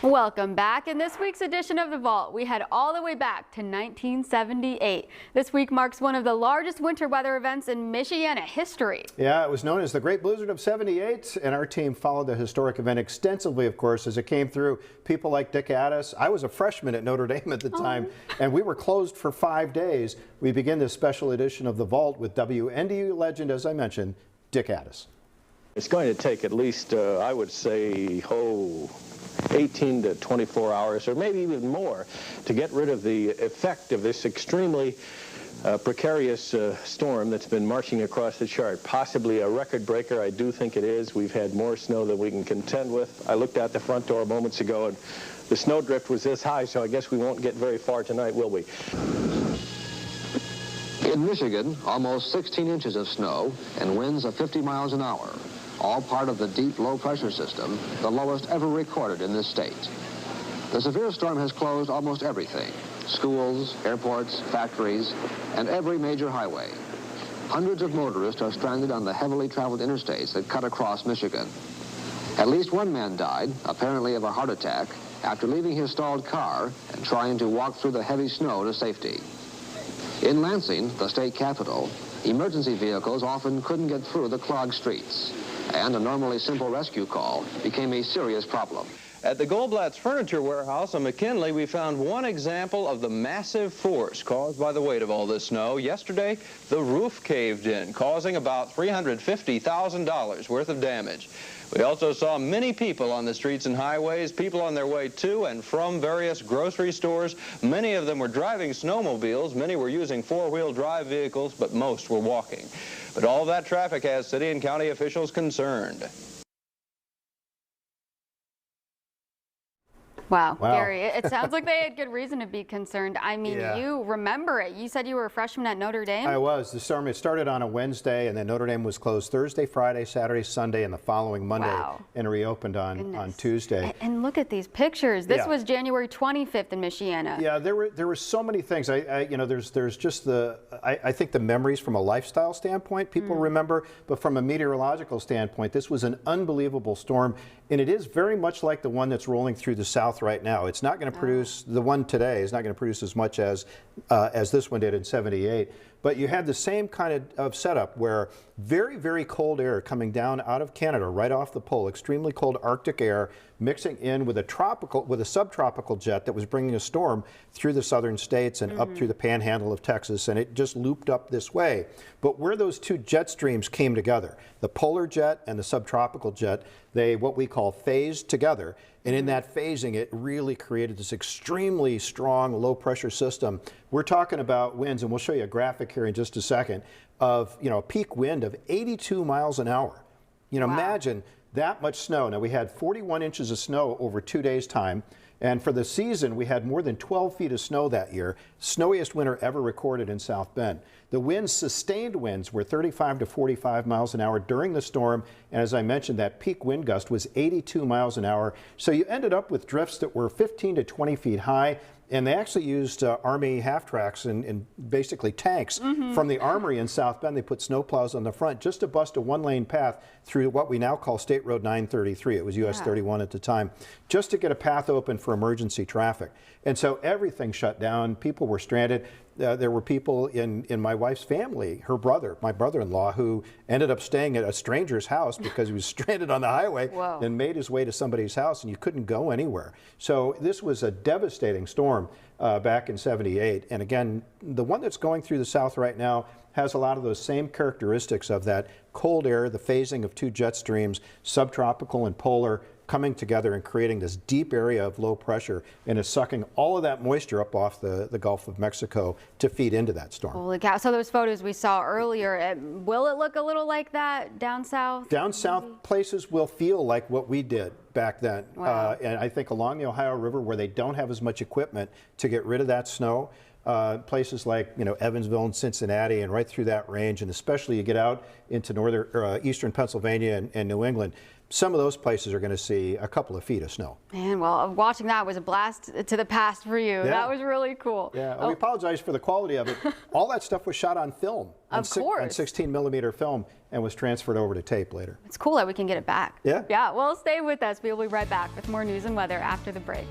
Welcome back. In this week's edition of The Vault, we head all the way back to 1978. This week marks one of the largest winter weather events in Michiana history. Yeah, it was known as the Great Blizzard of '78, and our team followed the historic event extensively, of course, as it came through. People like Dick Addis. I was a freshman at Notre Dame at the time, and we were closed for 5 days. We begin this special edition of The Vault with WNDU legend, as I mentioned, Dick Addis. It's going to take at least, I would say, 18 to 24 hours, or maybe even more, to get rid of the effect of this extremely precarious storm that's been marching across the chart. Possibly a record breaker, I do think it is. We've had more snow than we can contend with. I looked out the front door moments ago, and the snowdrift was this high, so I guess we won't get very far tonight, will we? In Michigan, almost 16 inches of snow and winds of 50 miles an hour. All part of the deep low-pressure system, the lowest ever recorded in this state. The severe storm has closed almost everything: schools, airports, factories, and every major highway. Hundreds of motorists are stranded on the heavily traveled interstates that cut across Michigan. At least one man died, apparently of a heart attack, after leaving his stalled car and trying to walk through the heavy snow to safety. In Lansing, the state capital, emergency vehicles often couldn't get through the clogged streets, and a normally simple rescue call became a serious problem. At the Goldblatt's furniture warehouse on McKinley, we found one example of the massive force caused by the weight of all this snow. Yesterday, the roof caved in, causing about $350,000 worth of damage. We also saw many people on the streets and highways, people on their way to and from various grocery stores. Many of them were driving snowmobiles, many were using four-wheel drive vehicles, but most were walking. But all that traffic has city and county officials concerned. Wow, Gary, it sounds like they had good reason to be concerned. I mean, you remember it. You said you were a freshman at Notre Dame? I was. The storm, it started on a Wednesday, and then Notre Dame was closed Thursday, Friday, Saturday, Sunday, and the following Monday, and reopened on Tuesday. And look at these pictures. This was January 25th in Michiana. Yeah, there were so many things. There's just I think the memories from a lifestyle standpoint people remember, but from a meteorological standpoint, this was an unbelievable storm, and it is very much like the one that's rolling through the south right now. It's not going to produce, the one today is not going to produce as much as this one did in '78, but you had the same kind of setup where very, very cold air coming down out of Canada right off the pole, extremely cold Arctic air mixing in with a subtropical jet that was bringing a storm through the southern states and up through the panhandle of Texas, and it just looped up this way. But where those two jet streams came together, the polar jet and the subtropical jet, they what we call phased together, and in that phasing it really created this extremely strong low pressure system. We're talking about winds, and we'll show you a graphic here in just a second, of a peak wind of 82 miles an hour. Imagine that much snow. Now, we had 41 inches of snow over 2 days' time, and for the season we had more than 12 feet of snow that year, snowiest winter ever recorded in South Bend. The winds, sustained winds, were 35 to 45 miles an hour during the storm, and as I mentioned, that peak wind gust was 82 miles an hour. So you ended up with drifts that were 15 to 20 feet high, and they actually used Army half-tracks and basically tanks from the Armory in South Bend. They put snowplows on the front just to bust a one-lane path through what we now call State Road 933. It was US 31 at the time, just to get a path open for emergency traffic. And so everything shut down. People were stranded. There were people in my wife's family, her brother, my brother-in-law, who ended up staying at a stranger's house because he was stranded on the highway and made his way to somebody's house, and you couldn't go anywhere. So this was a devastating storm back in '78. And again, the one that's going through the south right now has a lot of those same characteristics of that cold air, the phasing of two jet streams, subtropical and polar, coming together and creating this deep area of low pressure, and is sucking all of that moisture up off the Gulf of Mexico to feed into that storm. Holy cow. So those photos we saw earlier, will it look a little like that down south? Down south, places will feel like what we did back then. And I think along the Ohio River, where they don't have as much equipment to get rid of that snow, places like Evansville and Cincinnati and right through that range, and especially you get out into eastern Pennsylvania and New England, some of those places are going to see a couple of feet of snow. Man, well, watching that was a blast to the past for you. Yeah. That was really cool. Yeah, we apologize for the quality of it. All that stuff was shot on film, on 16mm film, and was transferred over to tape later. It's cool that we can get it back. Yeah. Yeah, well, stay with us. We'll be right back with more news and weather after the break.